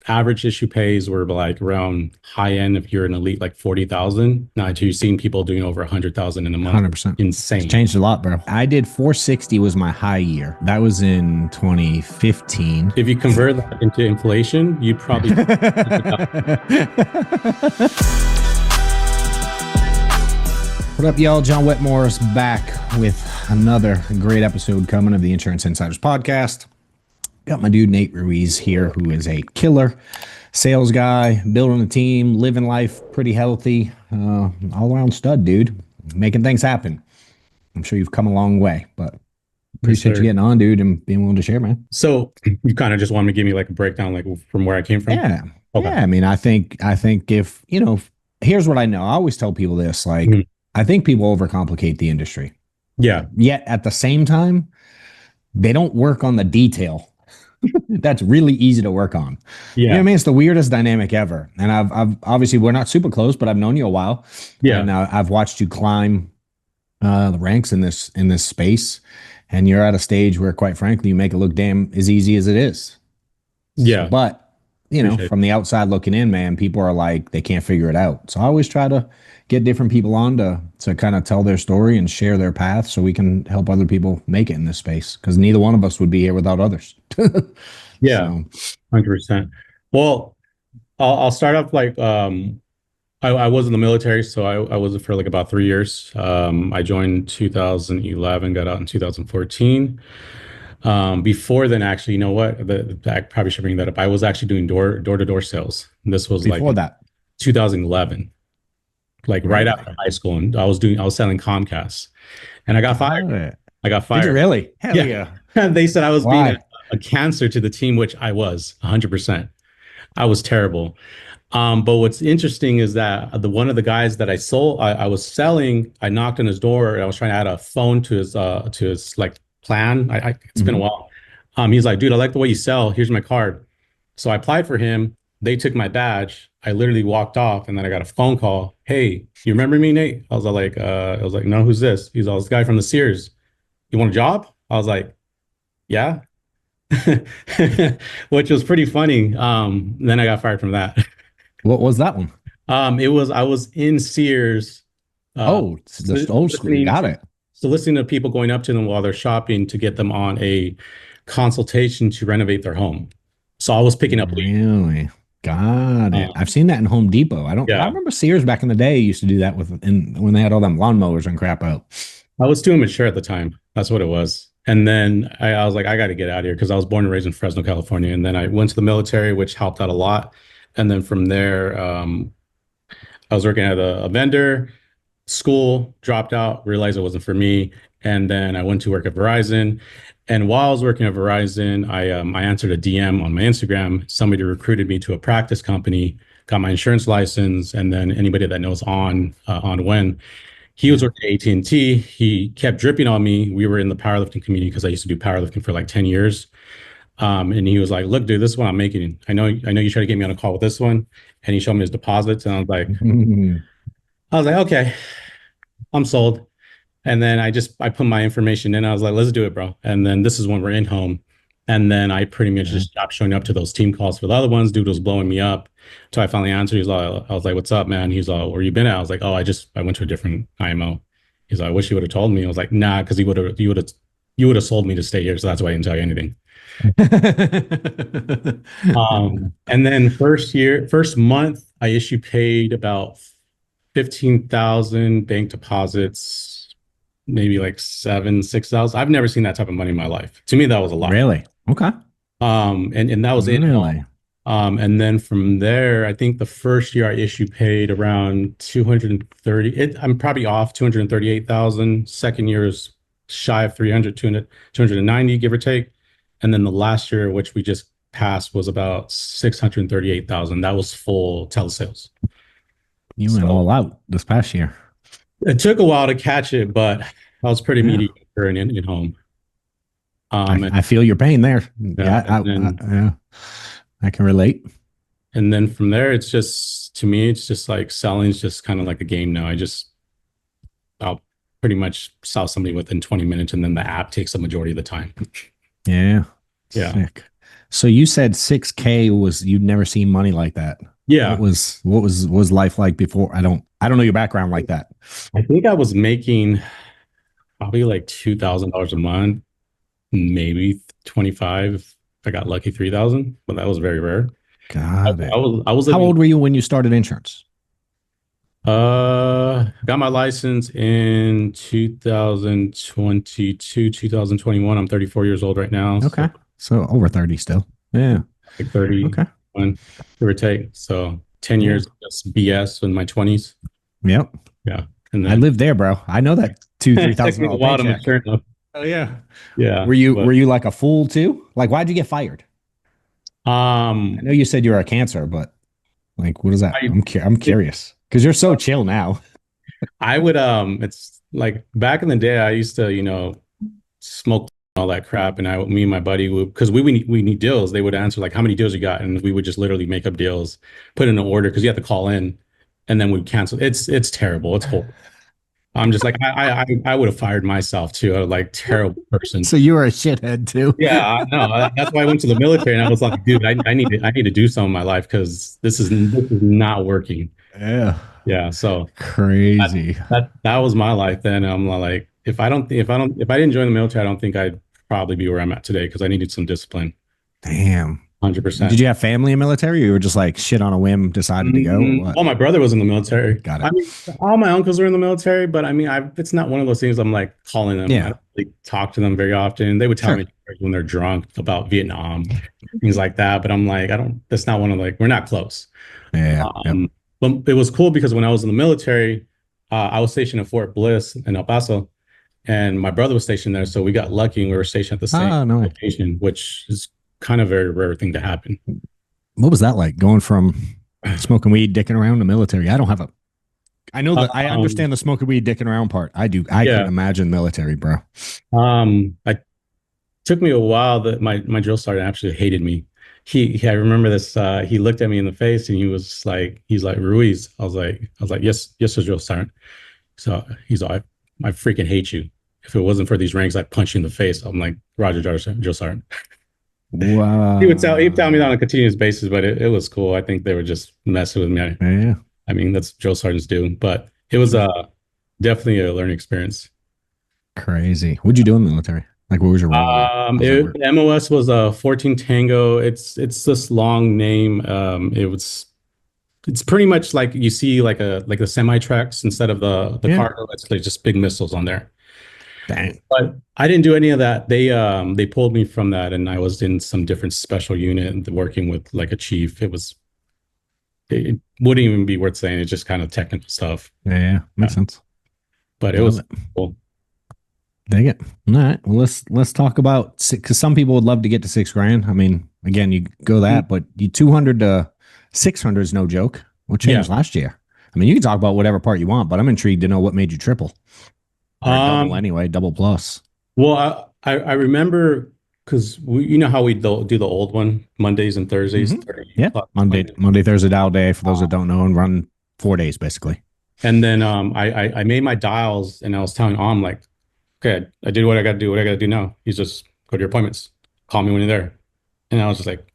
average issue pays were like around high end if you're an elite, like 40,000. Now you've seen people doing over 100,000 in a month. 100%. It's Insane. changed a lot, bro. I did 460 was my high year. That was in 2015. If you convert that into inflation, you'd probably What up, y'all? John Wetmore is back with another great episode coming of the Insurance Insiders podcast. Got my dude Nate Ruiz here, who is a killer sales guy, building a team, living life pretty healthy, all around stud, dude, making things happen. I'm sure you've come a long way, but appreciate you getting on, dude, and being willing to share, man. So you kind of just want me to give me like a breakdown, like from where I came from? Yeah. Okay. Yeah. I mean, I think if, here's what I know. I always tell people this, like, I think people overcomplicate the industry. Yeah. Yet at the same time, they don't work on the detail. That's really easy to work on. Yeah. You know what I mean? It's the weirdest dynamic ever. And I've obviously, we're not super close, but I've known you a while. Yeah. And I've watched you climb the ranks in this space. And you're at a stage where, quite frankly, you make it look damn as easy as it is. Yeah. So, but from the outside looking in, man, people are like, they can't figure it out. So I always try to get different people on to kind of tell their story and share their path so we can help other people make it in this space, because neither one of us would be here without others. Yeah, 100%. Well, I'll start off like I was in the military, so I was for like about 3 years. I joined 2011, got out in 2014. Before then, actually, you know what? I probably should bring that up. I was actually doing door-to-door sales. This was Before like that, 2011, like right after high school, and I was selling Comcast, and I got fired. I got fired. Did you really? Hell Yeah. They said I was Why? being a cancer to the team, which I was 100%. I was terrible. But what's interesting is that one of the guys that I was selling, I knocked on his door and I was trying to add a phone to his like plan. It's been a while. He's like, dude, I like the way you sell. Here's my card. So I applied for him. They took my badge. I literally walked off, and then I got a phone call. Hey, you remember me, Nate? I was like, no, who's this? He's all, this guy from the Sears. You want a job? I was like, yeah. Which was pretty funny. Then I got fired from that. What was that one? I was in Sears. It's just old school. Got it. So listening to people going up to them while they're shopping to get them on a consultation to renovate their home. So I was picking up leads. Really? Got it. I've seen that in Home Depot. I remember Sears back in the day used to do that when they had all them lawnmowers and crap out. I was too immature at the time. That's what it was. And then I was like, I got to get out of here, because I was born and raised in Fresno, California. And then I went to the military, which helped out a lot. And then from there, I was working at a vendor, school, dropped out, realized it wasn't for me. And then I went to work at Verizon. And while I was working at Verizon, I answered a DM on my Instagram. Somebody recruited me to a practice company, got my insurance license. And then anybody that knows on when, he was working at AT&T. He kept dripping on me. We were in the powerlifting community because I used to do powerlifting for like 10 years. And he was like, look, dude, this is what I'm making. I know you tried to get me on a call with this one. And he showed me his deposits. And I was like, okay, I'm sold. And then I put my information in. I was like, let's do it, bro. And then this is when we're in home. And then I pretty much just stopped showing up to those team calls for the other ones. Dude was blowing me up. So I finally answered. I was like, what's up, man? He's like, where you been at? I was like, I went to a different IMO. He's like, I wish you would have told me. I was like, nah, because you would have sold me to stay here. So that's why I didn't tell you anything. And then first month, I paid about 15,000 bank deposits, maybe like 6,000. I've never seen that type of money in my life. To me, that was a lot. Really? Okay. And that was really? And then from there, I think the first year I paid around 230. I'm probably off 238,000. Second year is shy of 290, give or take. And then the last year, which we just passed, was about 638,000. That was full telesales. You went all out this past year. It took a while to catch it, but I was pretty mediocre in home. I feel your pain there. I can relate. And then from there, it's just like selling is just kind of like a game now. I'll pretty much sell somebody within 20 minutes, and then the app takes the majority of the time. Yeah. Yeah. Sick. So you said 6K was you'd never seen money like that. Yeah. What was life like before? I don't know your background like that. I think I was making probably like $2,000 a month, maybe 25. I got lucky 3,000, but that was very rare. I, Got I it. was I was How living. old were you when you started insurance? Got my license in 2022, 2021. I'm 34 years old right now, Okay. so So over 30 still. Yeah. like 30, Okay. give or take. So 10 Yeah. years of just BS in my 20s. Yep. Yeah, and I then lived there, bro. I know that two, three it took thousand me a dollar while to paycheck. mature enough. Oh yeah. Yeah, Were but you like a fool too? Like why'd you get fired? I um, know you said you were a cancer, but like what is that? I I'm it, curious because you're so chill now. I would it's like back in the day, I used to smoke all that crap, and me and my buddy would, because we need deals. They would answer like, how many deals you got, and we would just literally make up deals, put in an order because you have to call in, and then we'd cancel. It's terrible. It's horrible. I'm just like I would have fired myself too. Like terrible person. So you were a shithead too. Yeah, I know. That's why I went to the military, and I was like, dude, I need to do something in my life because this is not working. Yeah. Yeah, so that Crazy. that was my life then. I'm like, if I didn't join the military, I don't think I'd probably be where I'm at today because I needed some discipline. Damn. Did 100%. you have family in military or you were just like shit on a whim, decided to go or what? Well, my brother was in the military. Got I it. mean, all my uncles are in the military, but I mean, it's not one of those things I'm like calling them. I Yeah. don't really talk to them very often. They would tell Sure. me when they're drunk about Vietnam, things like that. But I'm like, I don't, that's not one of like, we're not close. Yeah. Yep. Um, but it was cool because when I was in the military, I was stationed at Fort Bliss in El Paso, and my brother was stationed there. So we got lucky and we were stationed at the same Oh, no. location, which is kind of a very rare thing to happen. What was that like going from smoking weed, dicking around the military? I don't have a, I know that I Um, understand the smoking weed, dicking around part. I do. I couldn't yeah. imagine military, bro. I took me a while that my drill sergeant actually hated me. I remember this. He looked at me in the face and he's like Ruiz. I was like, yes, sir, drill sergeant. So he's like, I freaking hate you. If it wasn't for these ranks, I'd punch you in the face. I'm like, Roger, drill sergeant. He'd tell me that on a Wow. continuous basis, but it was cool. I think they were just messing with me. Yeah. I mean, that's what drill sergeants do, but it was definitely a learning experience. Crazy. What'd you do in the military? Like, what was your role and how's that work? MOS was a 14 Tango. It's this long name. It's pretty much like you see like the semi tracks instead of the Yeah. cargo. It's like just big missiles on there. Dang. But I didn't do any of that. They pulled me from that, and I was in some different special unit and working with like a chief. It wouldn't even be worth saying. It's just kind of technical stuff. Yeah. Yeah. Makes sense. But it Love was it. cool. Dig it. All right. Well, let's talk about because some people would love to get to 6 grand. I mean, again, you go that, but you 200 to 600 is no joke. What Yeah. changed last year? I mean, you can talk about whatever part you want, but I'm intrigued to know what made you triple or double Um, anyway, double plus. well, I remember because you know how we do the old one Mondays and Thursdays, Mm-hmm. 30 Yep. plus Monday, Monday. Monday, Thursday, dial day for those that don't know, and run 4 days basically. And then I made my dials and I was telling Om like, okay, I did what I got to do. What I got to do now? He's just go to your appointments. Call me when you're there. And I was just like,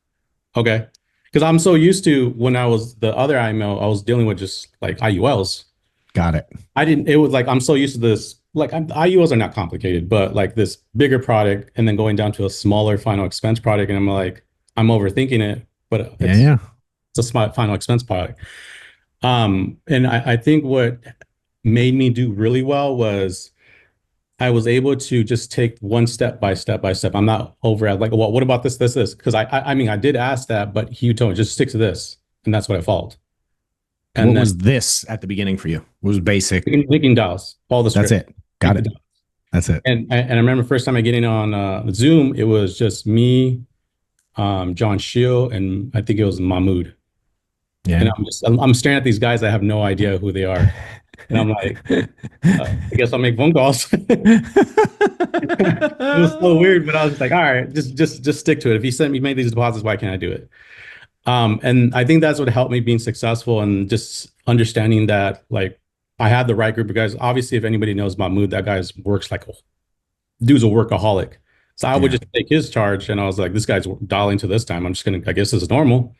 okay, because I'm so used to when I was the other IMO, I was dealing with just like IULs. Got it. I didn't. It was like I'm so used to this. Like IULs are not complicated, but like this bigger product, and then going down to a smaller final expense product, and I'm like, I'm overthinking it, but Yeah. Yeah. it's a smart final expense product. And I think what made me do really well was I was able to just take one step by step by step. I'm not over at like, well, what about this? Because I mean, I did ask that, but he told me just stick to this, and that's what I followed. What And then was this at the beginning for you? What was basic? making dials, all the That's script. it. Got it. That's it. And I remember first time I getting on Zoom, it was just me, John Shield, and I think it was Mahmood. And Yeah. I'm staring at these guys. I have no idea who they are, and I'm like, I guess I'll make phone calls. It was so weird, but I was just like, all right, just stick to it. If you sent me made these deposits, why can't I do it? And I think that's what helped me being successful and just understanding that like I had the right group of guys. Obviously, if anybody knows Mahmood, that guy's works like dude's a workaholic. So I would Yeah. just take his charge, and I was like, this guy's dialing to this time. I'm just gonna, I guess this is normal.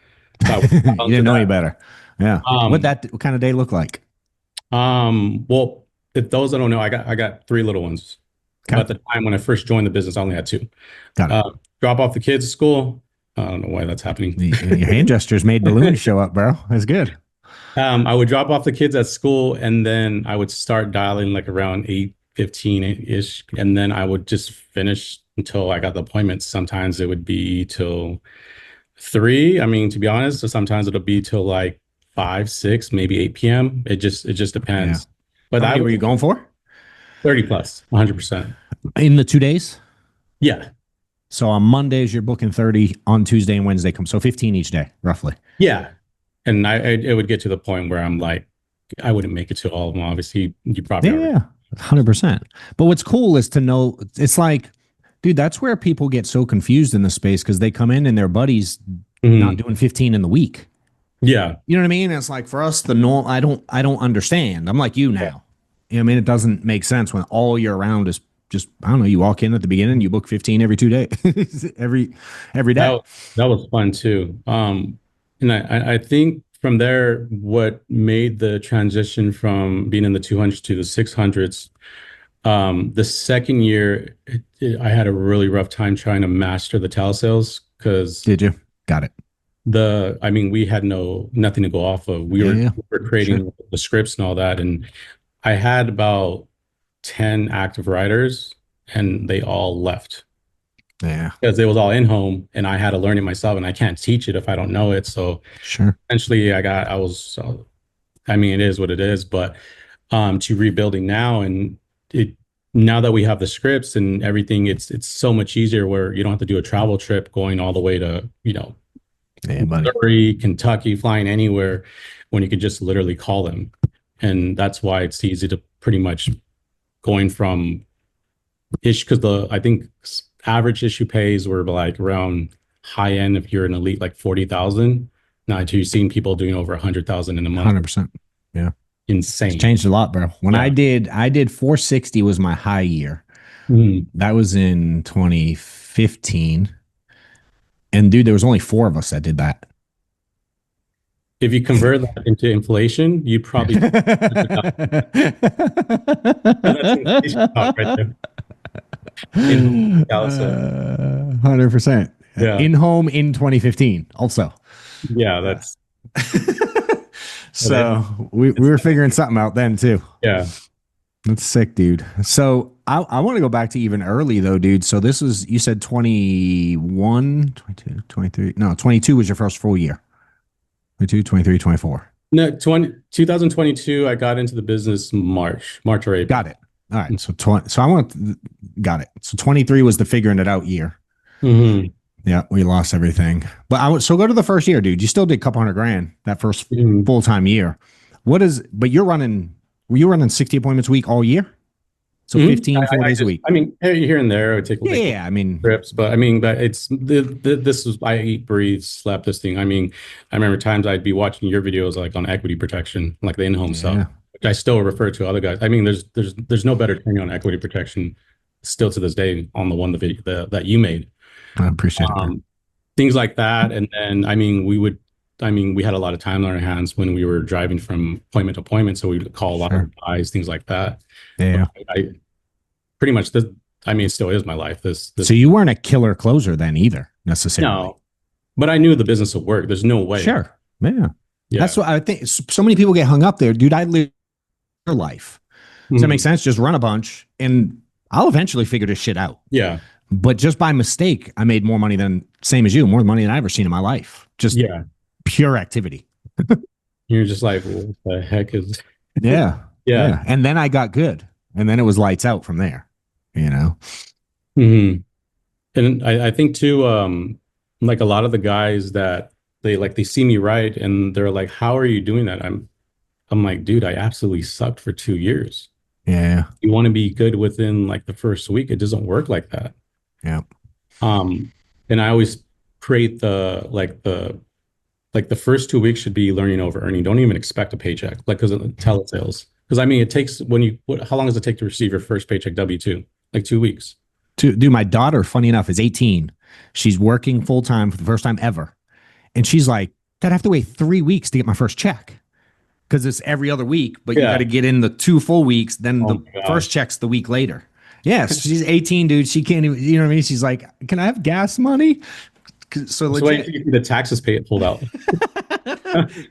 So I would You dial into didn't know any that. better. Yeah. Um, What kind of day look like? well, if those that don't know, I got three little ones. But Okay. at the time when I first joined the business, I only had two. Got it. Drop off the kids at school. I don't know why that's happening. Your hand gestures made balloons show up, bro. That's good. I would drop off the kids at school, and then I would start dialing like around 8:15 ish, and then I would just finish until I got the appointments. Sometimes it would be till 3. I mean, to be honest, so sometimes it'll be till like 5, 6, maybe 8 p.m. It just Yeah. depends. But How I many were was you going for 30 plus, 100%. in the 2 days? Yeah. So on Mondays, you're booking 30. On Tuesday and Wednesday, come. So 15 each day, roughly. Yeah. And it would get to the point where I'm like, I wouldn't make it to all of them. Obviously, you probably Yeah, already. yeah, 100%. But what's cool is to know it's like, dude, that's where people get so confused in the space because they come in and their buddies not Mhm. doing 15 in the week. Yeah. You know what I mean? It's like for us, the norm. I don't understand. I'm like you now. You know what I mean? It doesn't make sense when all year round is just I don't know. You walk in at the beginning, you book 15 every 2 days, every day. That that was fun too. And I think from there, what made the transition from being in the 200s to the 600s, the second year, I had a really rough time trying to master the telesales because Did you? Got it. I mean, we had nothing to go off of. We Yeah, were yeah, we were sure. creating the scripts and all that, and I had about 10 active writers, and they all left Yeah, because it was all in home and I had to learn it myself and I can't teach it if I don't know it. So sure. eventually I mean, it is what it is, but to rebuilding now and it, now that we have the scripts and everything, it's so much easier where you don't have to do a travel trip going all the way to, Yeah, buddy. Missouri, Kentucky, flying anywhere when you could just literally call them. And that's why it's easy to pretty much going from issue because I think average issue pays were like around high end if you're an elite like 40,000. Now you're seeing people doing over 100,000 in a month. 100%. Yeah. It's Insane. changed a lot, bro. When Yeah. I did 460 was my high year. Mhm. That was in 2015. And dude, there was only four of us that did that. If you convert that into inflation, you probably that's inflation talk right there. In Telesales. 100%. Yeah. In home in 2015 also. Yeah, that's So we were figuring something out then too. yeah. That's sick, dude. So I want to go back to even early though, dude. So this was, you said 21, 22, 23. No, 22 was your first full year. 22, 23, 24. No, 2022, I got into the business March or April. Got it. All right. So 20, so I want, got it. So 23 was the figuring it out year. Mm-hmm. Yeah, we lost everything. But so go to the first year, dude. You still did a couple $100,000 that first Mm-hmm. full-time year. But were you running 60 appointments a week all year? So Mhm. 15, 4 days a week. I mean, here and there, I would take Yeah, like yeah. I mean, trips, but it's this is I eat, breathe, slept this thing. I mean, I remember times I'd be watching your videos like on equity protection, like the in-home stuff, yeah, which I still refer to other guys. I mean, there's no better training on equity protection still to this day on the one that you made. I appreciate it, bro. Things like that, and then we had a lot of time on our hands when we were driving from appointment to appointment, so we would call a lot Sure. of guys, things like that. Yeah. I pretty much this. I mean, it still is my life. This So you weren't a killer closer then either, necessarily. no, but I knew the business would work. There's no way. Sure. Yeah. Yeah. That's what I think. So many people get hung up there, dude. I live your life. Does that Mhm. make sense? Just run a bunch and I'll eventually figure this shit out. Yeah. But just by mistake, I made more money than same as you, more money than I ever seen in my life. Just Yeah. pure activity. You're just like, what the heck is? Yeah. Yeah. And then I got good. And then it was lights out from there, you know? hmm And I think too, like a lot of the guys that they see me write and they're like, "How are you doing that?" I'm like, dude, I absolutely sucked for 2 years. Yeah. You want to be good within like the first week. It doesn't work like that. Yeah. And I always create the first 2 weeks should be learning over earning. Don't even expect a paycheck, like because of telesales. Because I mean, it takes how long does it take to receive your first paycheck W-2? Like 2 weeks. To do my daughter, funny enough, is 18. She's working full time for the first time ever. And she's like, Dad, I have to wait 3 weeks to get my first check because it's every other week, but you got Yeah. to get in the 2 full weeks. Then Oh the my first gosh. check's the week later. Yes, she's 18, dude. She can't even, you know what I mean? She's like, can I have gas money? So So wait till legit. you see the taxes pay pulled out.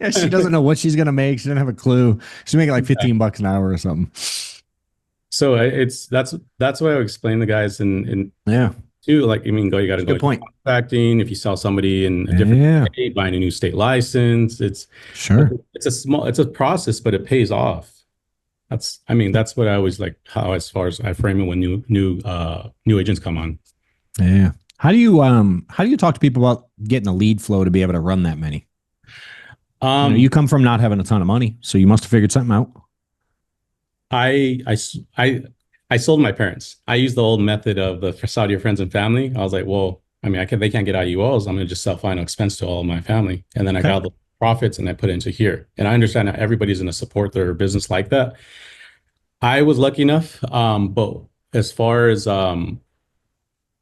Yeah, she doesn't know what she's going to make. She doesn't have a clue. She's making like 15 bucks an hour or something. So it's that's why I would explain the guys in Yeah, too. Like, I mean, you got it's to a go good into point. contracting. If you sell somebody in a different Yeah, state, buying a new state license, sure. it's a process, but it pays off. I mean, that's what I always like how as far as I frame it when new agents come on. Yeah. How do you talk to people about getting a lead flow to be able to run that many? You know, you Um, come from not having a ton of money, so you must have figured something out. I I s- I sold my parents. I used the old method of the Saudi friends and family. I was like, well, I mean, they can't get IULs. I'm gonna just sell final expense to all of my family, and then I Okay. got the profits and I put it into here. And I understand that everybody's gonna support their business like that. I was lucky enough, but as far as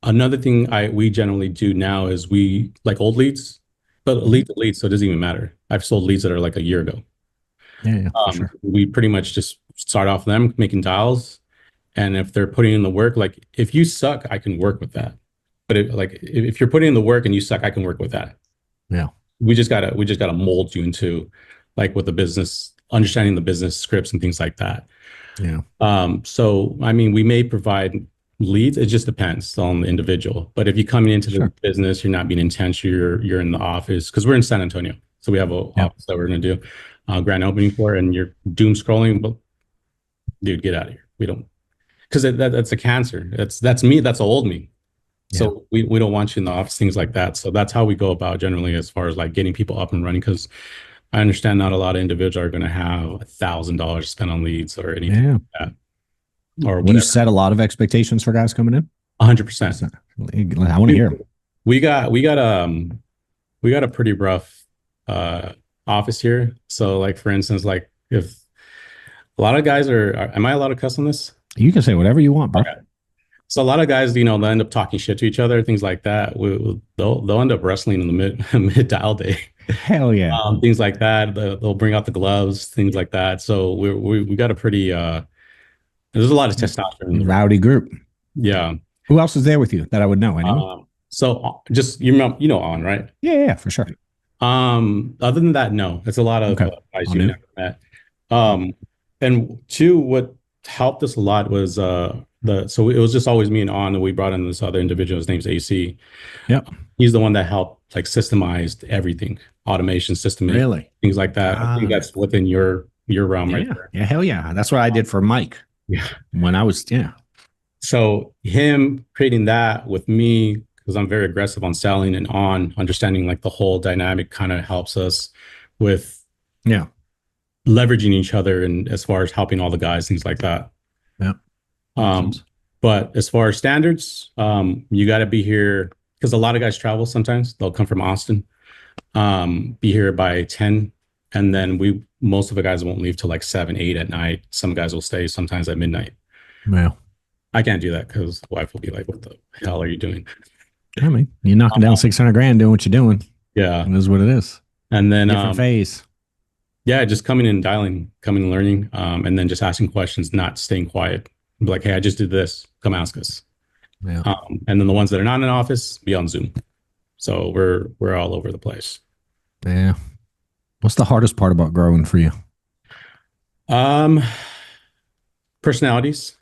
another thing we generally do now is we like old leads, but Mhm. lead to lead, so it doesn't even matter. I've sold leads that are like a year ago. Yeah, yeah, for sure. We pretty much just start off them making dials. And if they're putting in the work, like if you suck, I can work with that. But if you're putting in the work and you suck, I can work with that. Yeah, We just gotta mold you into like with the business, understanding the business scripts and things like that. yeah, So I mean, we may provide leads. It just depends on the individual. But if you're coming into the sure. business, you're not being intense. You're in the office because we're in San Antonio, so we have an Yeah, office that we're going to do grand opening for, and you're doom scrolling. But dude, get out of here. We don't because that's a cancer. That's me. That's old me. yeah, So we don't want you in the office, things like that. So that's how we go about generally as far as like getting people up and running. Because I understand not a lot of individuals are going to have $1,000 spent on leads or anything yeah. like that or Do you whatever. set a lot of expectations for guys coming in? 100%. I want to hear them. We got we got we got a pretty rough uh office here. So like for instance, like if a lot of guys am I allowed to cuss on this? You can say whatever you want, bro. Okay. So a lot of guys, you know, they end up talking shit to each other, things like that. They'll end up wrestling in the mid dial day, Hell yeah. things like that. They'll bring out the gloves, things like that. So we got a pretty there's a lot of testosterone in the room. Rowdy group. Yeah. Who else is there with you that I would know? Anyone? So just you know on right. Yeah, yeah, for sure. Other than that, no. It's a lot of Okay. guys All you've new. never met. And two, what helped us a lot was the so it was just always me and On, and we brought in this other individual. His name's AC. Yep. He's the one that helped like systemized everything, automation, system, Really? things like that. I think Got it. that's within your realm right Yeah. there. Yeah. Hell yeah. That's what I did for Mike Yeah. when I was, yeah. So him creating that with me, because I'm very aggressive on selling and on understanding like the whole dynamic kind of helps us with Yeah. leveraging each other and as far as helping all the guys, things like that. Yeah. Makes Um, sense. but as far as standards, you got to be here because a lot of guys travel sometimes. They'll come from Austin, be here by 10. And then most of the guys won't leave till like 7, 8 at night. Some guys will stay sometimes at midnight. Yeah. I can't do that because the wife will be like, what the hell are you doing? I mean, you're knocking down 600 grand doing what you're doing. Yeah. It is what it is. And then, Different phase. yeah, just coming in and dialing, coming and learning, and then just asking questions, not staying quiet. Be like, hey, I just did this. Come ask us. Yeah. And then the ones that are not in office, be on Zoom. So we're all over the place. Yeah. What's the hardest part about growing for you? Um, Personalities.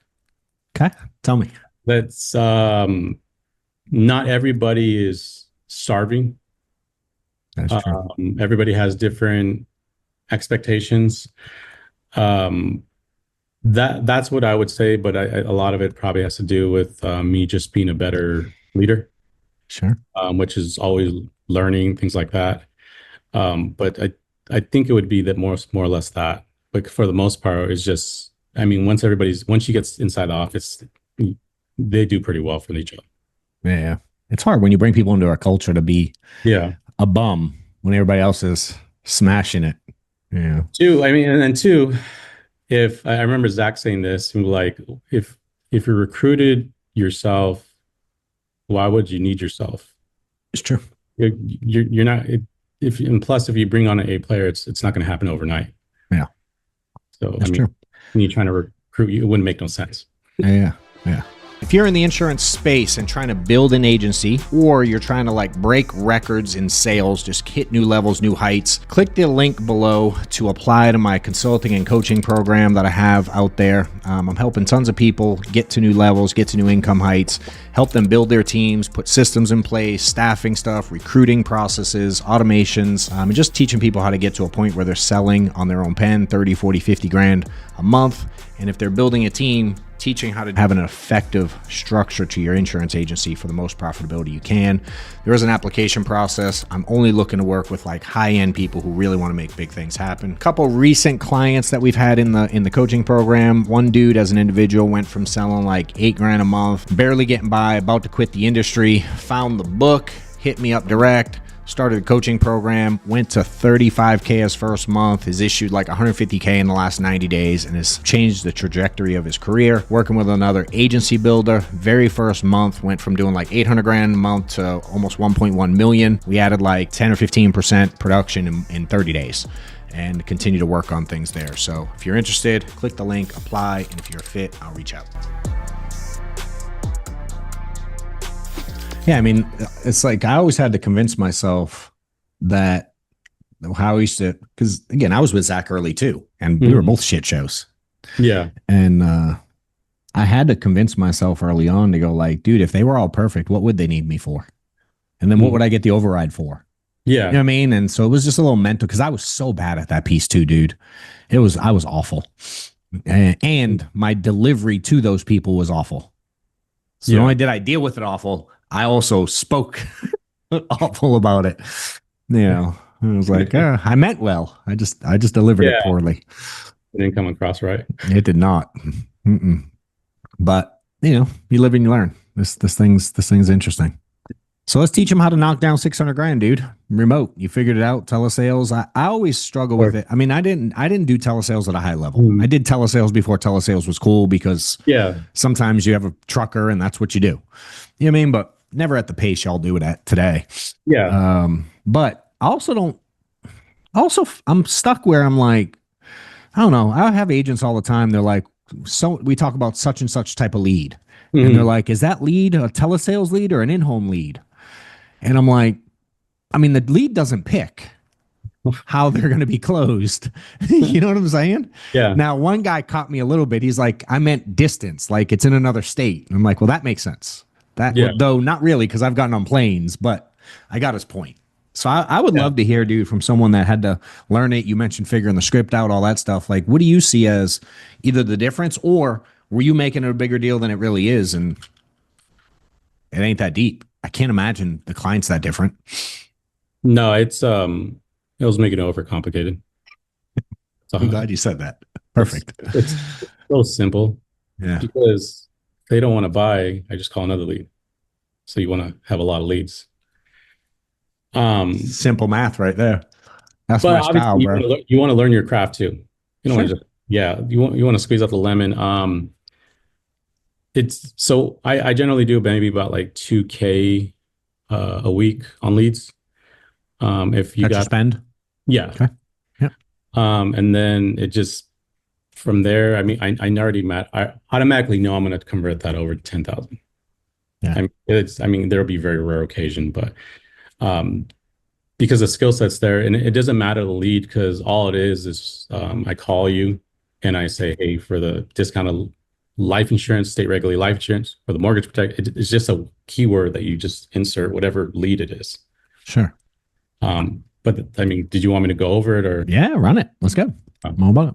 Okay. Tell me. That's not everybody is starving. That's true. Everybody has different expectations. Um, that's what I would say, but a lot of it probably has to do with me just being a better leader, Sure. which is always learning things like that. But I think it would be that more or less that. But for the most part, it's just I mean, once she gets inside the office, they do pretty well for each other. Yeah. It's hard when you bring people into our culture to be Yeah. a bum when everybody else is smashing it. Yeah. Two, I mean, and then two, if I remember Zach saying this, he was like if you recruited yourself Why would you need yourself? It's true. You're not if and plus if you bring on an A player, it's not going to happen overnight. Yeah, So I that's mean, true. when you're trying to recruit you, it wouldn't make no sense. Yeah, yeah. If you're in the insurance space and trying to build an agency, or you're trying to like break records in sales, just hit new levels, new heights, click the link below to apply to my consulting and coaching program that I have out there. I'm helping tons of people get to new levels, get to new income heights, help them build their teams, put systems in place, staffing stuff, recruiting processes, automations, and just teaching people how to get to a point where they're selling on their own pen, 30, 40, 50 grand a month. And if they're building a team, teaching how to have an effective structure to your insurance agency for the most profitability you can. There is an application process. I'm only looking to work with like high-end people who really want to make big things happen. A couple recent clients that we've had in the coaching program. One dude as an individual went from selling like 8 grand a month, barely getting by, about to quit the industry, found the book, hit me up direct, started a coaching program, went to 35K his first month, has issued like 150K in the last 90 days, and has changed the trajectory of his career. Working with another agency builder, very first month went from doing like 800 grand a month to almost 1.1 million. We added like 10 or 15% production in 30 days and continue to work on things there. So if you're interested, click the link, apply, and if you're fit, I'll reach out. Yeah, I mean, it's like I always had to convince myself that how I used to, because again, I was with Zach early too, and we were both shit shows. Yeah. And I had to convince myself early on to go like, dude, if they were all perfect, what would they need me for? And then what would I get the override for? Yeah. You know what I mean? And so it was just a little mental because I was so bad at that piece too, dude. I was awful. And my delivery to those people was awful. So not only did I deal with it awful, I also spoke awful about it. You know, I was like, I meant well. I just delivered it poorly. It didn't come across right. It did not. Mm-mm. But you know, you live and you learn. This thing's interesting. So let's teach them how to knock down 600 grand, dude. Remote. You figured it out. Telesales. I always struggle with it. I mean, I didn't do telesales at a high level. I did telesales before telesales was cool because sometimes you have a trucker and that's what you do. You know what I mean? But never at the pace y'all do it at today. Yeah. But I also don't. I'm stuck where I'm like, I don't know. I have agents all the time. They're like, so we talk about such and such type of lead, and they're like, is that lead a telesales lead or an in-home lead? And I'm like, I mean, the lead doesn't pick how they're going to be closed. You know what I'm saying? Yeah. Now, one guy caught me a little bit. He's like, I meant distance, like it's in another state. And I'm like, well, that makes sense. Though not really, because I've gotten on planes, but I got his point. So I would love to hear, dude, from someone that had to learn it. You mentioned figuring the script out, all that stuff. Like, what do you see as either the difference or were you making it a bigger deal than it really is? And it ain't that deep. I can't imagine the client's that different. No, it was making it overcomplicated. So I'm glad you said that. Perfect. It's so simple. Yeah. Because if they don't want to buy, I just call another lead. So you want to have a lot of leads. Simple math right there. That's but my style, bro. You want to learn your craft too. You don't want to just you want to squeeze out the lemon. It's so I generally do maybe about like 2K a week on leads. If you got spend. Yeah. Okay. Yeah. And then it just from there, I mean, I automatically know I'm going to convert that over to 10,000. Yeah. I mean, there'll be very rare occasion, but because the skill set's there and it doesn't matter the lead because all it is I call you and I say, hey, for the discounted life insurance, state regulated life insurance, or the mortgage protect, it's just a keyword that you just insert whatever lead it is. Sure. But I mean, did you want me to go over it or? Yeah, run it. Let's go. I'm all about it.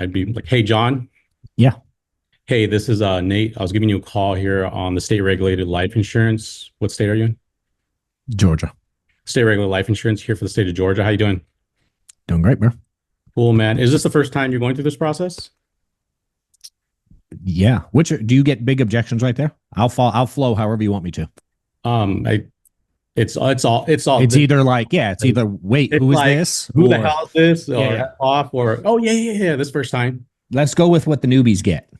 I'd be like, hey, John. Yeah. Hey, this is Nate. I was giving you a call here on the state regulated life insurance. What state are you in? Georgia. State regulated life insurance here for the state of Georgia. How you doing? Doing great, bro. Cool, man. Is this the first time you're going through this process? Yeah. Do you get big objections right there? I'll flow however you want me to. It's either like, it's either wait, who is like, this? Who the hell is this? Or off or this first time. Let's go with what the newbies get.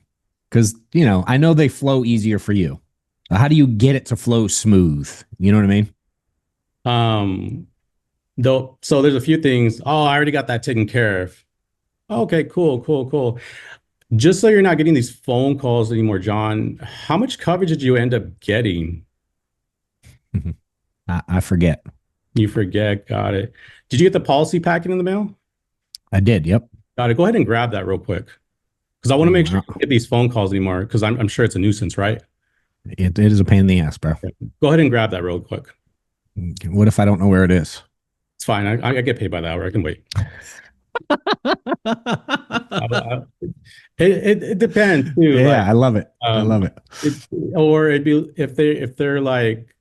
Because, I know they flow easier for you. How do you get it to flow smooth? You know what I mean? Um, though, so there's a few things. Oh, I already got that taken care of. Okay, cool, cool, cool. Just so you're not getting these phone calls anymore, John, how much coverage did you end up getting? I forget. You forget, got it. Did you get the policy packet in the mail? I did. Yep. Got it. Go ahead and grab that real quick because I want to make sure you don't get these phone calls anymore because I'm sure it's a nuisance, right? It is a pain in the ass, bro. Yeah. Go ahead and grab that real quick. What if I don't know where it is? It's fine. I get paid by the hour. I can wait. It depends too. Yeah, Like, I love it. I um, love it. it, or it'd be if they're like,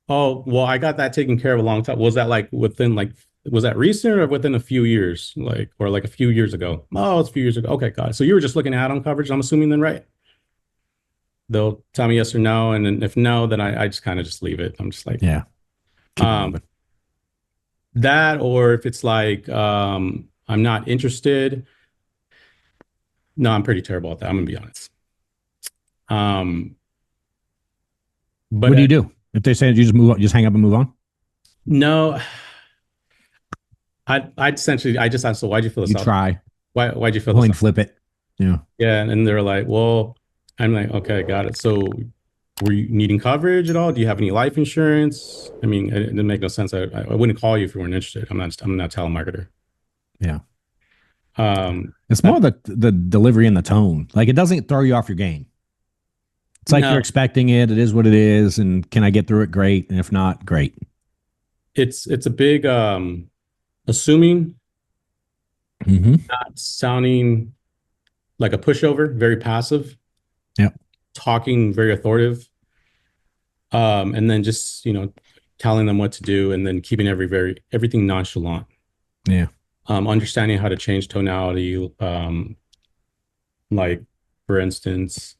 oh, well, I got that taken care of a long time. Was that like within like was that recent or within a few years, like or like a few years ago? Oh, it's a few years ago. Okay, got it. So you were just looking at add-on coverage, I'm assuming then, right? They'll tell me yes or no, and then if no, then I just kind of just leave it. I'm just like, Yeah. Keep it um, moving. that, or if it's like I'm not interested. No, I'm pretty terrible at that. I'm gonna be honest. Um, but What do you do? If they say you just move on, just hang up and move on? no, I essentially I just asked, so why'd you fill this You out? try, Why'd you fill this coin out? flip it. Yeah. Yeah, and they're like, well, I'm like, okay, got it. So were you needing coverage at all? Do you have any life insurance? I mean, it didn't make no sense. I wouldn't call you if you weren't interested. I'm not a telemarketer. Yeah. Um, It's that, more the delivery and the tone. Like it doesn't throw you off your game. It's like you're no, expecting it. It is what it is. And can I get through it? Great. And if not, great. it's a big assuming, Mm-hmm. not sounding like a pushover, very passive, Yep. talking very authoritative, and then just telling them what to do, and then keeping everything nonchalant. Yeah. Understanding how to change tonality. Like for instance,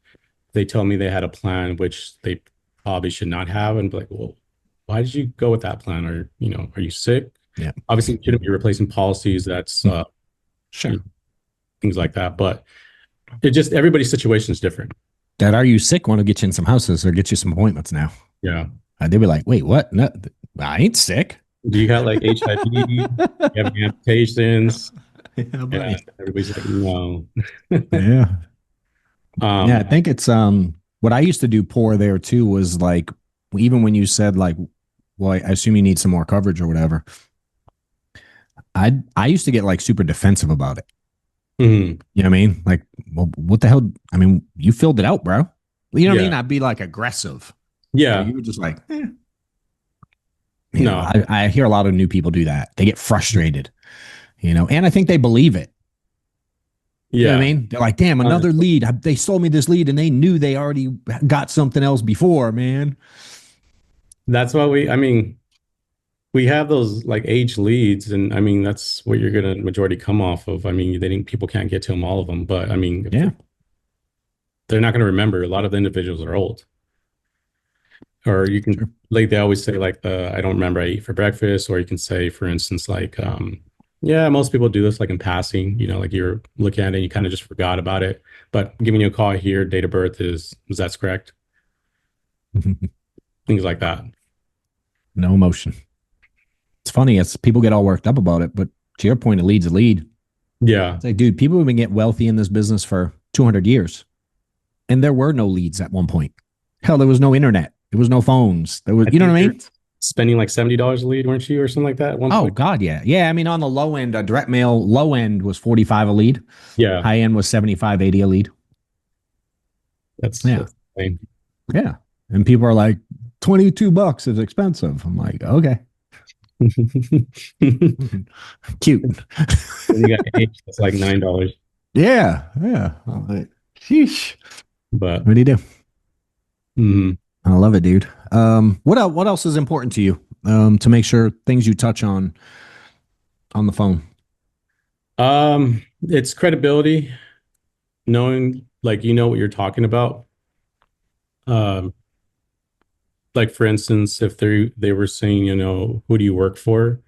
they told me they had a plan which they probably should not have, and be like, well, why did you go with that plan? Or are you sick? Yeah. Obviously, you shouldn't be replacing policies. That's Sure. things like that. But it just everybody's situation is different. Dad, are you sick? Want to get you in some houses or get you some appointments now? Yeah. They'd be like, wait, what? No, I ain't sick. Do you got like HIV? You have amputations? Yeah, Yeah. buddy. Everybody's like, no. Yeah. Yeah, I um, think it's what I used to do poor there too was like even when you said like, well, I assume you need some more coverage or whatever. I used to get like super defensive about it. mhm. You know what I mean? Like, well, what the hell? I mean, you filled it out, bro. You know what I Yeah. mean? I'd be like aggressive. Yeah. You were just like, No. I hear a lot of new people do that. They get frustrated, and I think they believe it. You know what I Yeah. mean? They're like, damn, another lead. They sold me this lead and they knew they already got something else before, man. That's why I mean, we have those like age leads, and I mean, that's what you're gonna majority come off of. I mean, they think people can't get to them, all of them, but I mean, if Yeah. they're not gonna remember. A lot of the individuals are old, or you can Sure. like they always say like I don't remember I eat for breakfast, or you can say, for instance, like yeah, most people do this like in passing, like you're looking at it and you kind of just forgot about it. But giving you a call here, date of birth is that's correct? Things like that. No emotion. It's funny. It's people get all worked up about it, but to your point, a lead's a lead. Yeah. It's like, dude, people have been getting wealthy in this business for 200 years, and there were no leads at one point. Hell, there was no internet. There was no phones. There was, I you know think what I you're mean? spending like $70 a lead, weren't you, or something like that at one Oh point? God, yeah, yeah. I mean, on the low end, a direct mail low end was 45 a lead. Yeah, High end was 75, 80 a lead. Yeah, that's insane. yeah. And people are like, $22 is expensive. I'm like, okay, cute. You got H, that's like $9. Yeah, yeah. I'm like, sheesh. But What do you do? mm, I love it, dude. What else is important to you? To make sure things you touch on the phone. it's credibility, knowing like what you're talking about. Um, like for instance, if they were saying, who do you work for?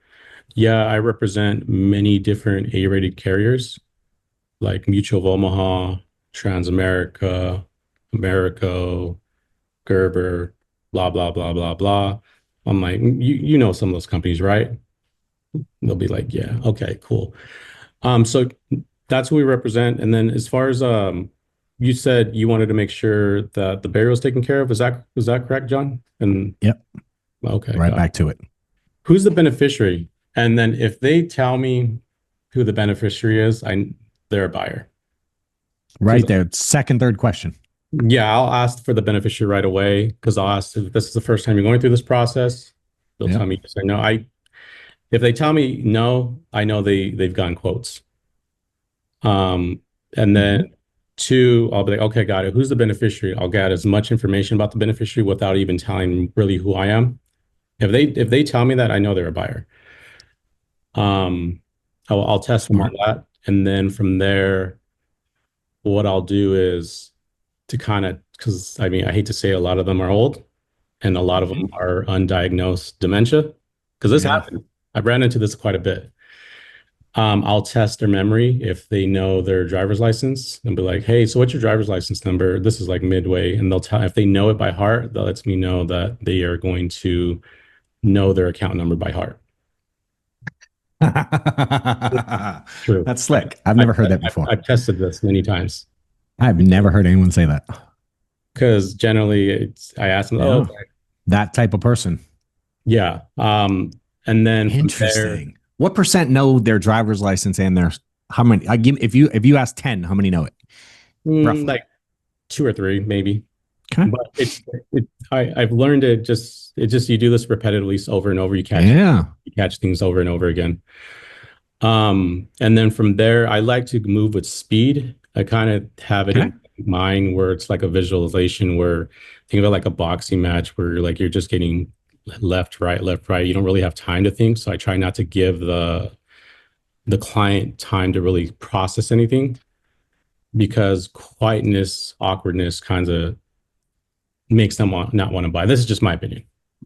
Yeah, I represent many different A-rated carriers like Mutual of Omaha, Transamerica, Americo. Gerber, blah, blah, blah, blah, blah. I'm like, you know some of those companies, right? They'll be like, yeah, okay, cool. So that's who we represent. And then as far as you said you wanted to make sure that the burial is taken care of. Is that correct, John? And Yep. okay, Right got it. back to it. Who's the beneficiary? And then if they tell me who the beneficiary is, they're a buyer. Because Right there. Second, third question. yeah, I'll ask for the beneficiary right away because I'll ask if this is the first time you're going through this process. They'll tell Yep. me yes or no. If they tell me no, I know they've gotten quotes. Um, and then Hmm. two, I'll be like, okay, got it. Who's the beneficiary? I'll get as much information about the beneficiary without even telling really who I am. If they tell me that, I know they're a buyer. Um, I'll test them on Smart. that, and then from there, what I'll do is to kind of because I mean I hate to say it, a lot of them are old, and a lot of them Mhm. are undiagnosed dementia because this Yeah. happens. I've ran into this quite a bit. I'll test their memory if they know their driver's license and be like, "Hey, so what's your driver's license number?" This is like midway, and they'll tell if they know it by heart. That lets me know that they are going to know their account number by heart. True. That's slick. I've never heard that before. I've tested this many times I've never heard anyone say that. because generally I ask them, "Oh, Yeah. okay. That type of person. Yeah." And then from there, Interesting. What percent know their driver's license and their how many? I give if you ask 10, how many know it? Roughly. like two or three maybe. Okay. But I've learned it just you do this repetitively over and over. Yeah. You catch things over and over again. And then from there, I like to move with speed. I kind of have it Okay. in mind where it's like a visualization where think of it like a boxing match where you're just getting left, right, left, right. You don't really have time to think. So I try not to give the client time to really process anything because quietness, awkwardness kind of makes them not want to buy. This is just my opinion.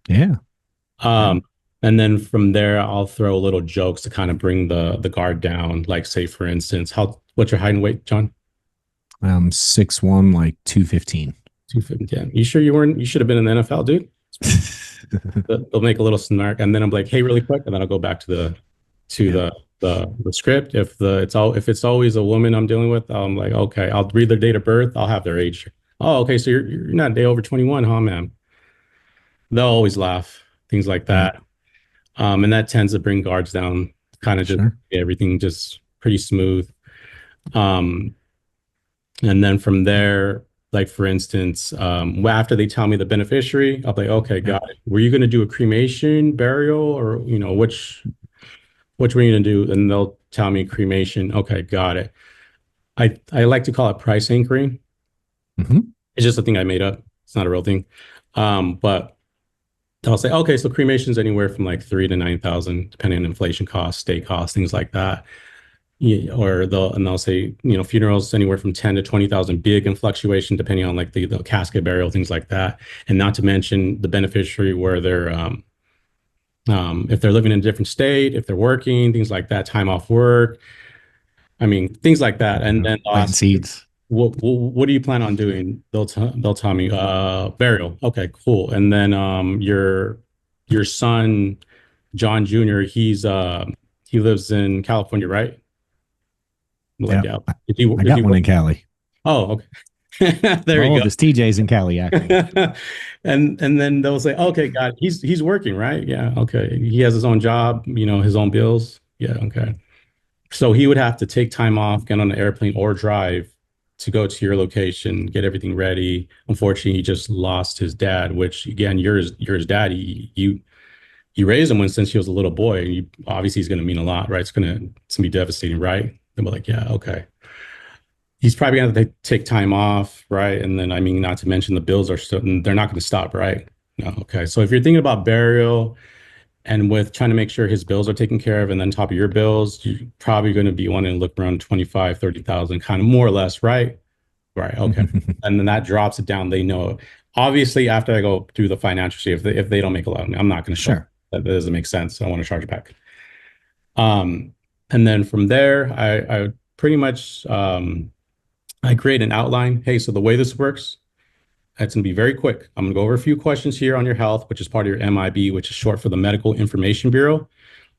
Yeah. Yeah. Um, and then from there, I'll throw little jokes to kind of bring the guard down. Like, say, for instance, what's your height and weight, John? 6'1", like 215. 250. Yeah. You sure you weren't? You should have been in the NFL, dude. They'll make a little snark, and then I'm like, hey, really quick, and then I'll go back to the to Yeah. the script. If it's always a woman I'm dealing with, I'm like, okay, I'll read their date of birth. I'll have their age. Oh, okay, so you're not a day over 21, huh, ma'am? They'll always laugh, things like Yeah. that. And that tends to bring guards down, kind of just Sure. everything just pretty smooth. Um, and then from there, like for instance, after they tell me the beneficiary, I'll be like, okay, Yeah. got it. Were you going to do a cremation, burial, or which were you going to do? And they'll tell me cremation. Okay, got it. I like to call it price anchoring. Hmm. It's just a thing I made up. It's not a real thing. But I'll say, okay, so cremation's anywhere from like 3 to 9,000, depending on inflation costs, state costs, things like that. Yeah, or they'll say, funerals anywhere from 10 to 20,000, big in fluctuation depending on like the casket burial, things like that. And not to mention the beneficiary where they're if they're living in a different state, if they're working, things like that, time off work. I mean, things like that. And Yeah. then I'll Planting ask, seeds. what do you plan on doing? They'll tell me, burial. Okay, cool. And then your son, John Jr., he lives in California, right? I'm like, Yeah. yeah. I If got he one in Cali. oh, okay. There My you oldest TJ's in Cali, actually. go. And then they'll say, okay, God, he's working, right? Yeah, okay. He has his own job, his own bills. Yeah, okay. So he would have to take time off, get on an airplane or drive to go to your location, get everything ready. Unfortunately, he just lost his dad, which again, you're his dad. You raised him when since he was a little boy, and you obviously he's going to mean a lot, right? It's gonna be devastating, right? And we're like, yeah, okay. He's probably going to take time off, right? And then I mean, not to mention the bills are still they're not going to stop, right? No, okay. So if you're thinking about burial and with trying to make sure his bills are taken care of and then top of your bills, you're probably going to be wanting to look around 25, 30,000, kind of more or less, right? Right. Okay. And then that drops it down. They know. Obviously, after I go through the financial sheet, if they don't make a lot of money, I'm not going to show Sure. that doesn't make sense. I want to charge it back. Um, and then from there, I pretty much I create an outline. Hey, so the way this works, It's going to be very quick. I'm going to go over a few questions here on your health, which is part of your MIB, which is short for the Medical Information Bureau.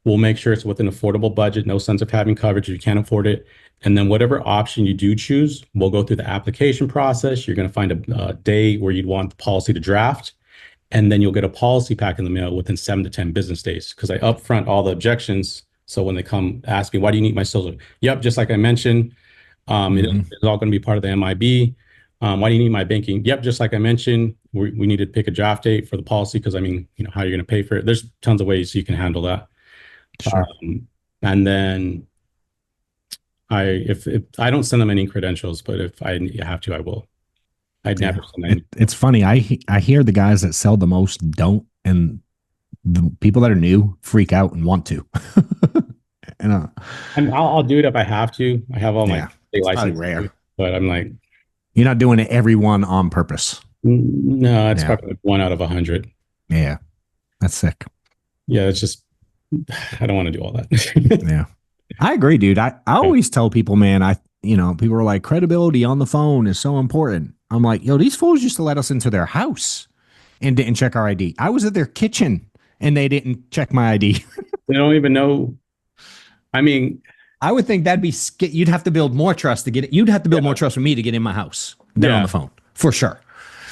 We'll make sure it's within an affordable budget, no sense of having coverage if you can't afford it. And then whatever option you do choose, we'll go through the application process. You're going to find a day where you'd want the policy to draft, and then you'll get a policy pack in the mail within 7 to 10 business days because I upfront all the objections. So when they come ask me, why do you need my social? Yep, just like I mentioned, Mm-hmm. it's all going to be part of the MIB. Why do you need my banking? Yep, just like I mentioned, we need to pick a draft date for the policy because I mean, how you're going to pay for it. There's tons of ways you can handle that. Sure. And then if I don't send them any credentials, but if I have to, I will. I'd Yeah. never send any. It's funny. I hear the guys that sell the most don't, and the people that are new freak out and want to. and I'll do it if I have to. I have all my yeah, state it's probably license, rare. but I'm like, You're not doing it everyone on purpose. No, it's Yeah. probably like 1 out of 100. Yeah. That's sick. Yeah, it's just I don't want to do all that. Yeah. I agree, dude. I always tell people, man, people are like, credibility on the phone is so important. I'm like, yo, these fools used to let us into their house and didn't check our ID. I was at their kitchen and they didn't check my ID. They don't even know. I mean, I would think you'd have to build more trust to get it. You'd have to build yeah, more trust with me to get in my house than on yeah, the phone, for sure.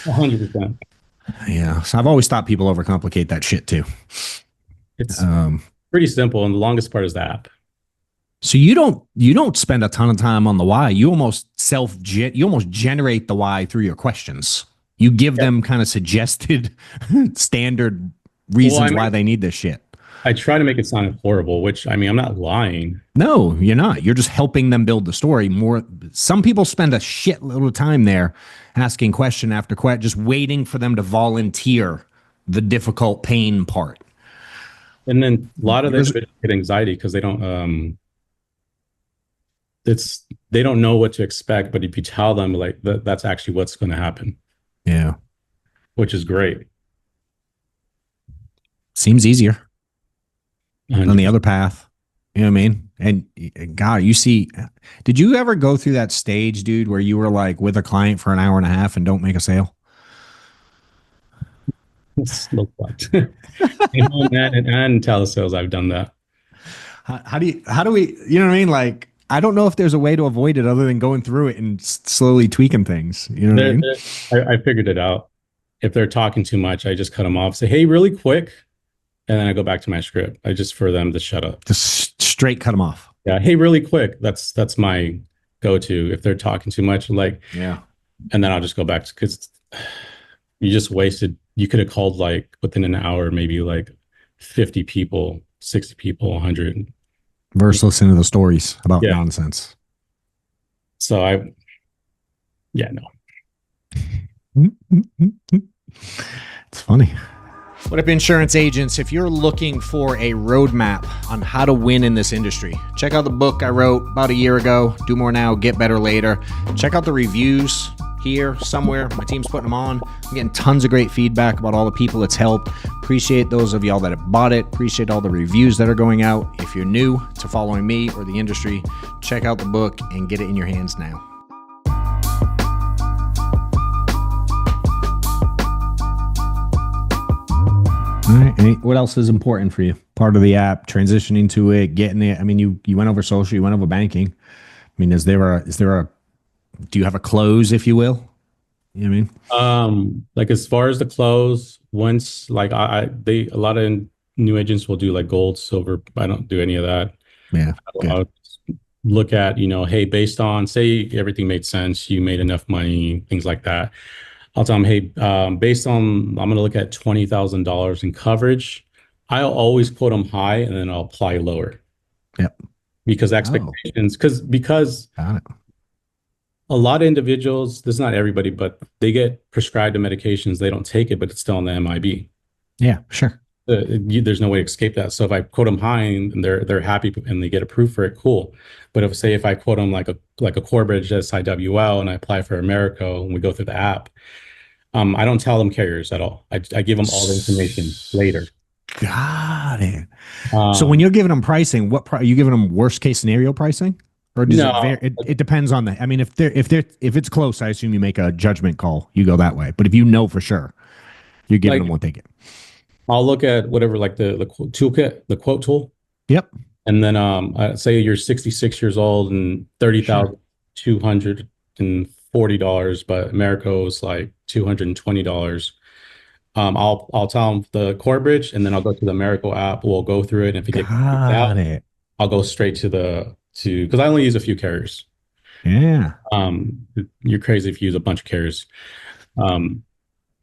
100%. Yeah. So I've always thought people overcomplicate that shit too. It's Um, pretty simple, and the longest part is the app. so you don't spend a ton of time on the why. You almost generate the why through your questions. You give Yeah. them kind of suggested standard Well, reasons why they need this shit. I try to make it sound horrible, which I mean, I'm not lying. No, you're not. You're just helping them build the story more. Some people spend a shit little time there asking question after question, just waiting for them to volunteer the difficult pain part. And then a lot of the Yours- individuals get anxiety because they don't know what to expect. But if you tell them like that's actually what's going to happen, yeah. which is great. Seems easier than 100. the other path. You know what I mean? And God, did you ever go through that stage, dude, where you were like with a client for an hour and a half and don't make a sale? It's no fun. And telesales, I've done that. How do we, you know what I mean? Like, I don't know if there's a way to avoid it other than going through it and slowly tweaking things. You know what I mean? I figured it out. If they're talking too much, I just cut them off. Say, hey, really quick, and then I go back to my script. I just for them to shut up. Just straight cut them off. Yeah, hey, really quick. That's my go-to. If they're talking too much, like, Yeah. and then I'll just go back to because you just wasted. You could have called like within an hour, maybe like 50 people, 60 people, 100. Versus listen to the stories about Yeah. nonsense. So yeah, no. It's funny. What up, insurance agents? If you're looking for a roadmap on how to win in this industry, check out the book I wrote about a year ago, Do More Now, Get Better Later. Check out the reviews here somewhere. My team's putting them on. I'm getting tons of great feedback about all the people it's helped. Appreciate those of y'all that have bought it. Appreciate all the reviews that are going out. If you're new to following me or the industry, check out the book and get it in your hands now. All right. What else is important for you? Part of the app, transitioning to it, getting it. I mean, you went over social, you went over banking. I mean, is there a do you have a close, if you will? You know what I mean? Like as far as the close, once like a lot of new agents will do like gold, silver. I don't do any of that. Yeah. I'll look at, hey, based on say everything made sense, you made enough money, things like that. I'll tell them, hey, based on, I'm going to look at $20,000 in coverage. I'll always quote them high and then I'll apply lower. Yep. Because expectations, because Got it. a lot of individuals, this is not everybody, but they get prescribed the medications, they don't take it, but it's still on the MIB. Yeah, sure. There's no way to escape that. So if I quote them high and they're happy and they get approved for it, cool. But if I quote them like a Corbridge SIWL and I apply for Americo and we go through the app, I don't tell them carriers at all. I give them all the information later. Got it. So when you're giving them pricing, are you giving them worst case scenario pricing? Or does it No, vary? It depends on the. I mean, if it's close, I assume you make a judgment call. You go that way. But if you know for sure, you're giving them like what they get. I'll look at whatever, like the toolkit, the quote tool, Yep. and then say you're 66 years old and thirty Sure. thousand $240, but Americo's like $220. I'll tell them the Corebridge, and then I'll go to the Americo app. We'll go through it, and if it gets kicked Got out, it. I'll go straight to because I only use a few carriers. Yeah. Um, you're crazy if you use a bunch of carriers. Um,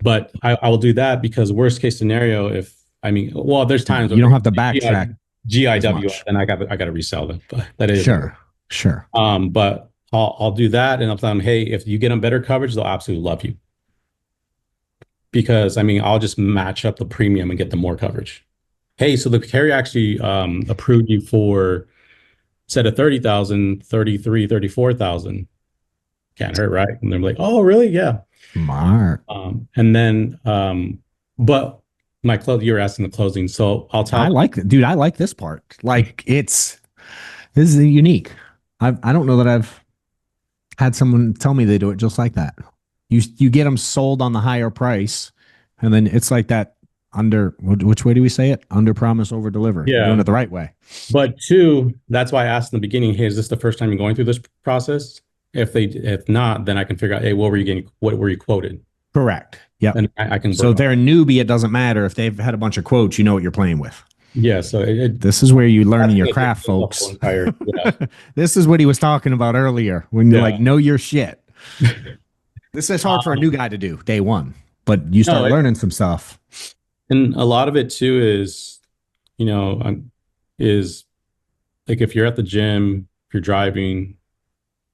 but I will do that because worst case scenario, if I mean, well, there's times You where don't have to GI, backtrack as GIW, much. and I got to resell them, but that is what it is. Sure. Sure. But I'll do that, and I'll tell them, hey, if you get them better coverage, they'll absolutely love you because I mean, I'll just match up the premium and get them more coverage. Hey, so the carrier actually approved you for instead of 30,000, 33, 34,000. Can't hurt, right? And they're like, oh, really? Yeah. Smart. And then, but you were asking the closing. So I'll I tell, like it, dude. I like this part. Like this is unique. I don't know that I've had someone tell me they do it just like that. You get them sold on the higher price, and then it's like that under which way do we say it? Under promise, over deliver. You're doing yeah. it the right way. But two, that's why I asked in the beginning, hey, is this the first time you're going through this process? If not, then I can figure out, hey, what were you quoted? Correct. Yep. And I can, So if they're a newbie, it doesn't matter if they've had a bunch of quotes. You know what you're playing with. yeah. So This is where you learn that's in your gonna take craft, the whole folks. entire, yeah. This is what he was talking about earlier when you're like, Yeah. know your shit. This is hard for a new Um, guy to do day one, but you no, start learning some stuff. and a lot of it too is, is like if you're at the gym, if you're driving,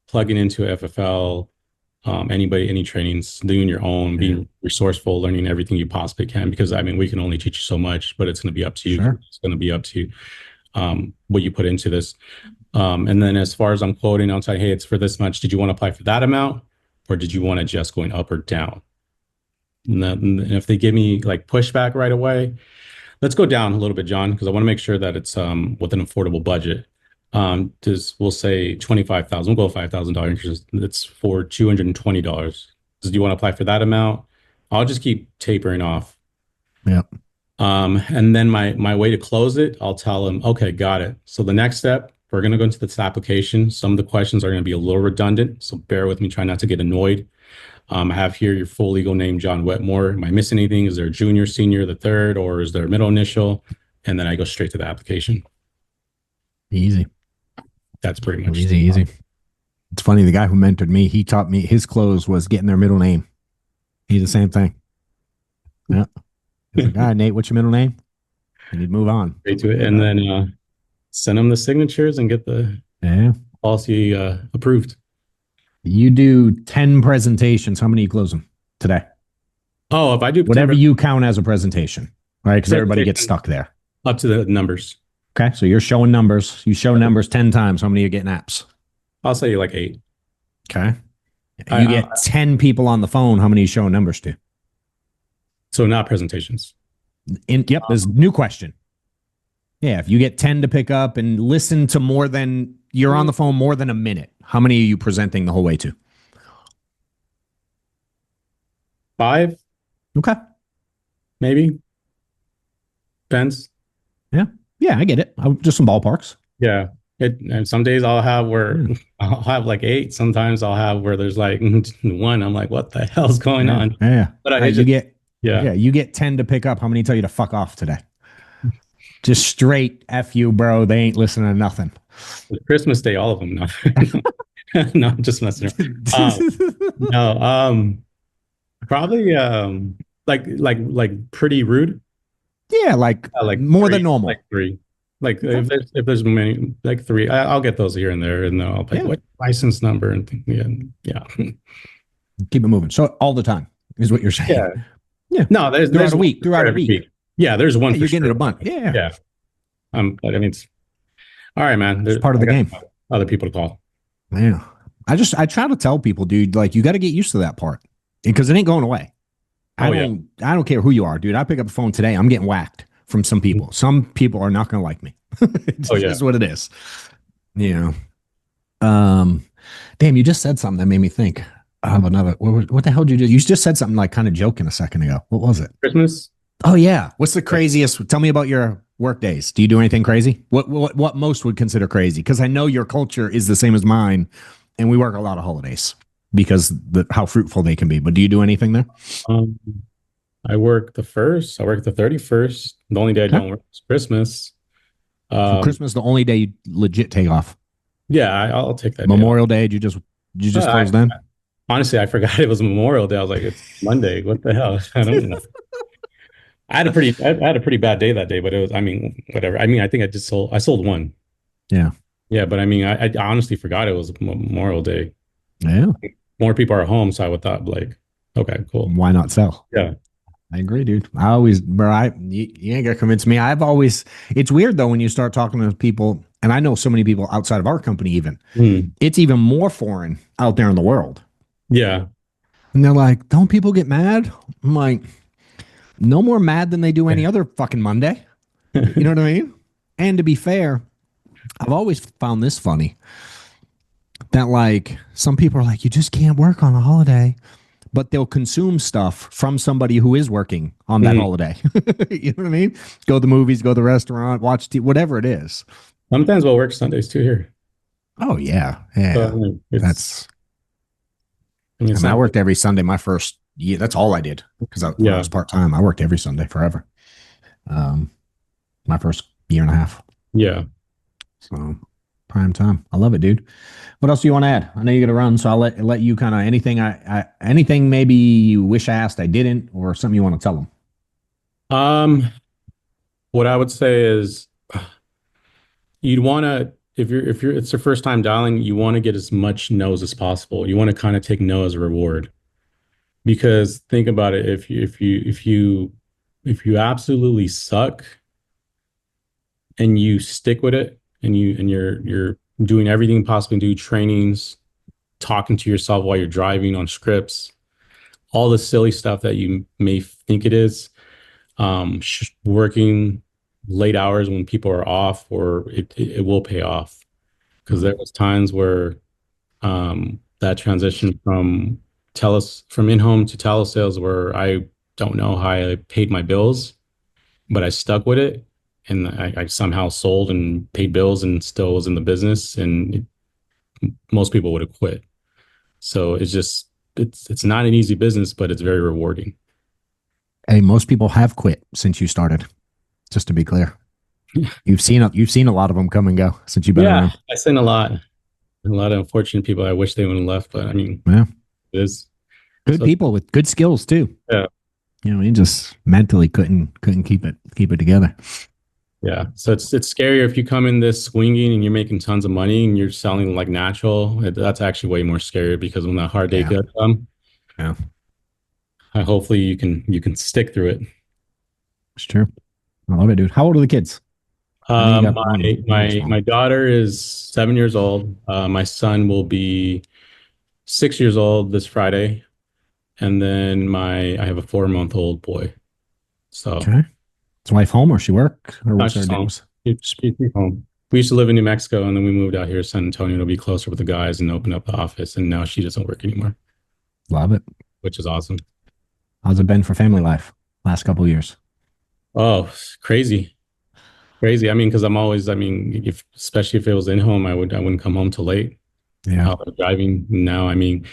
plugging into FFL, any trainings, doing your own, Yeah. being resourceful, learning everything you possibly can. Because I mean, we can only teach you so much, but it's going to be up to you. Sure. It's going to be up to what you put into this. And then as far as I'm quoting, I'll say, hey, it's for this much. Did you want to apply for that amount, or did you want to just going up or down? And if they give me like pushback right away, let's go down a little bit, John, because I want to make sure that it's with an affordable budget. We'll say 25,000. We'll go $5,000 interest. It's for $220. Do you want to apply for that amount? I'll just keep tapering off. Yeah. And then my way to close it, I'll tell them, okay, got it. So the next step, we're going to go into this application. Some of the questions are going to be a little redundant, so bear with me. Try not to get annoyed. I have here your full legal name, John Wetmore. Am I missing anything? Is there a junior, senior, the third, or is there a middle initial? And then I go straight to the application. Easy. That's pretty much easy. It's funny. The guy who mentored me, he taught me his close was getting their middle name. He's the same thing. Yeah. He's like, all right, Nate, what's your middle name? And he'd move on. straight to it. And then send them the signatures and get the policy approved. You do 10 presentations. How many are you closing today? Oh, if I do whatever you count as a presentation, right? Because everybody gets stuck there. Up to the numbers. Okay. So you're showing numbers. You show numbers 10 times. How many are you getting apps? I'll say like 8. Okay. You get 10 people on the phone. How many are you showing numbers to? So not presentations. Yep. There's a new question. Yeah. If you get 10 to pick up and listen to more than you're on the phone more than a minute, how many are you presenting the whole way to? 5, Okay. maybe. Depends. Yeah. Yeah, I get it. Just some ballparks. Yeah. And some days I'll have where I'll have like 8. Sometimes I'll have where there's like 1. I'm like, what the hell's going on? Yeah. But you get 10 to pick up. How many tell you to fuck off today? Just straight F you, bro. They ain't listening to nothing. Christmas Day, all of them. No, no, I'm just messing around. Probably like pretty rude. Yeah, like more 3, than normal. Like 3. Like if there's many, like 3, I'll get those here and there, and then I'll like what license number and yeah. Keep it moving. So all the time is what you're saying. Yeah. No, there's throughout a week. Yeah, there's one. You're getting it a bunch. Yeah. Yeah. But I mean, it's all right, man. It's part of the game. Other people to call. Yeah. I try to tell people, dude, like you got to get used to that part because it ain't going away. I don't care who you are, dude. I pick up the phone today. I'm getting whacked from some people. Some people are not going to like me. It's just what it is. You know. Um, damn, you just said something that made me think of another. What the hell did you do? You just said something like kind of joking a second ago. What was it? Christmas. Oh yeah. What's the craziest? Tell me about your work days. Do you do anything crazy? What most would consider crazy? Because I know your culture is the same as mine, and we work a lot of holidays because how fruitful they can be. But do you do anything there? Um, I work the first. I work the 31st. The only day I Okay. don't work is Christmas. So Um, Christmas is the only day you legit take off. yeah, I'll take that day off. Memorial Day, you just I, close then? honestly, I forgot it was Memorial Day. I was like, it's Monday. What the hell? I don't know. I had a pretty bad day that day, but it was, I mean, whatever. I mean, I think I sold one. Yeah. Yeah, but I mean, I honestly forgot it was Memorial Day. Yeah. More people are home, so I would thought like, okay, cool. Why not sell? Yeah. I agree, dude. I always, bro, you ain't gonna convince me. I've always, it's weird though when you start talking to people, and I know so many people outside of our company, even, Hmm. it's even more foreign out there in the world. Yeah. And they're like, don't people get mad? I'm like, no more mad than they do any other fucking Monday. You know what I mean? And to be fair, I've always found this funny that like some people are like, you just can't work on a holiday, but they'll consume stuff from somebody who is working on that Mhm. holiday. You know what I mean? Go to the movies, go to the restaurant, watch whatever it is. Sometimes we'll work Sundays too here. Oh yeah, So I yeah. mean, That's. I it's mean, I not, worked every Sunday my first year. That's all I did because when I yeah, was part time, I worked every Sunday forever. Um, my first year and a half. yeah. So prime time. I love it, dude. What else do you want to add? I know you got to run, so I'll let you kind of anything anything maybe you wish I asked I didn't, or something you want to tell them. Um, what I would say is you'd want to if you're it's your first time dialing, you want to get as much no's as possible. You want to kind of take no as a reward because think about it. If you absolutely suck and you stick with it and you're doing everything possible to do trainings, talking to yourself while you're driving on scripts, all the silly stuff that you may think it is, working late hours when people are off, or it will pay off. Because there was times where that transition from in-home to telesales where I don't know how I paid my bills, but I stuck with it and I somehow sold and paid bills and still was in the business and most people would have quit. So it's not an easy business, but it's very rewarding. Hey, most people have quit since you started. Just to be clear, you've seen a lot of them come and go since you've been Yeah, around. I seen a lot of unfortunate people. I wish they wouldn't have left, but I mean, Yeah, it is good so people with good skills too. yeah, You know, he just mentally couldn't keep it together. yeah. So it's scarier if you come in this swinging and you're making tons of money and you're selling like natural. That's actually way more scary because when that hard day Yeah, could come, yeah, hopefully you can stick through it. it's true. I love it, dude. How old are the kids? I know you got My one my small. my daughter is 7 years old. My son will be 6 years old this Friday, and then my I have a 4 month old boy. So Okay, is wife home or she work or not what's her just home. deals? She's home. We used to live in New Mexico, and then we moved out here to San Antonio to be closer with the guys and open up the office. And now she doesn't work anymore, Love it. which is awesome. How's it been for family life last couple of years? Oh, crazy, crazy. I mean, because I mean, if especially if it was in home, I wouldn't come home till late. Yeah. Driving now, I mean,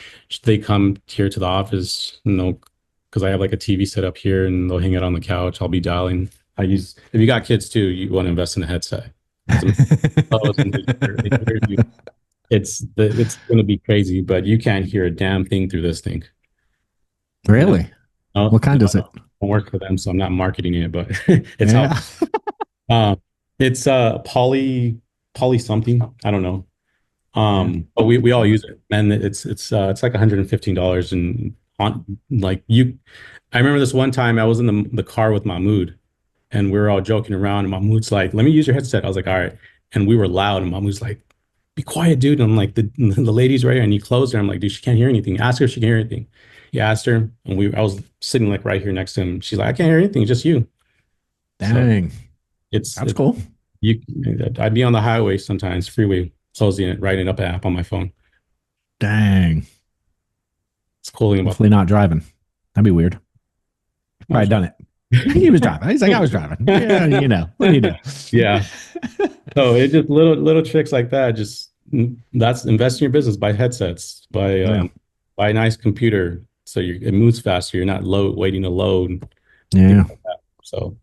they come here to the office, because I have like a TV set up here, and they'll hang it on the couch. I'll be dialing. If you got kids too, you want to invest in a headset because it's going to be crazy, but you can't hear a damn thing through this thing. Yeah. Really? Oh, What kind is it? I don't work for them, so I'm not marketing it, but it's how Yeah. it's poly something. I don't know. Yeah. But we all use it, and it's like $115 and on like you. I remember this one time I was in the car with Mahmoud, and we were all joking around, and Mahmoud's like, "Let me use your headset." I was like, "All right," and we were loud, and Mahmoud's like, "Be quiet, dude." And I'm like, "The lady's right here," and he closed her. I'm like, "Dude, she can't hear anything. Ask her if she can hear anything." He asked her, and I was sitting like right here next to him. She's like, "I can't hear anything, just you." So Dang. it's That's it cool. you. I'd be on the highway sometimes, freeway. closing it, writing up an app on my phone. Dang. It's cooling about Hopefully not driving. That'd be weird. Probably done it. He was driving. He's like, I was driving. Yeah, what do you do? Yeah. So it just little tricks like that. Just that's invest in your business. Buy headsets. Buy a nice computer so it moves faster. You're not waiting to load. Yeah. Like so,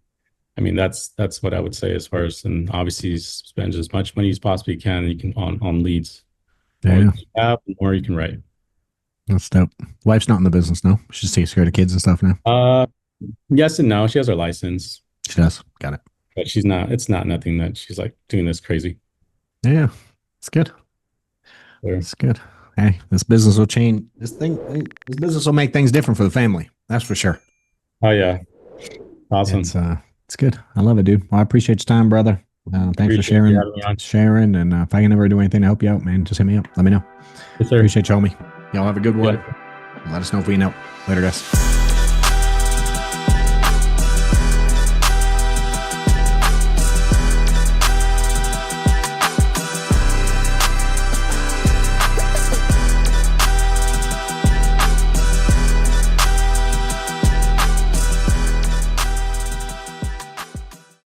I mean, that's what I would say as far as, and obviously spend as much money as possibly can. You can on leads. The more Yeah. you have, the more you can write. That's dope. Wife's not in the business now. She just takes care of the kids and stuff now. Yes and no. She has her license, She does. Got it. but she's not. It's not nothing that she's like doing this crazy. Yeah. It's good. Or, It's good. Hey, this business will change. This business will make things different for the family. That's for sure. oh yeah, awesome. It's good. I love it, dude. Well, I appreciate your time, brother. Thanks for Appreciate you having me on. sharing. And if I can ever do anything to help you out, man, just hit me up. Let me know. Yes, sir. Appreciate you, homie. Y'all have a good one. Yeah. Let us know if we know. Later, guys.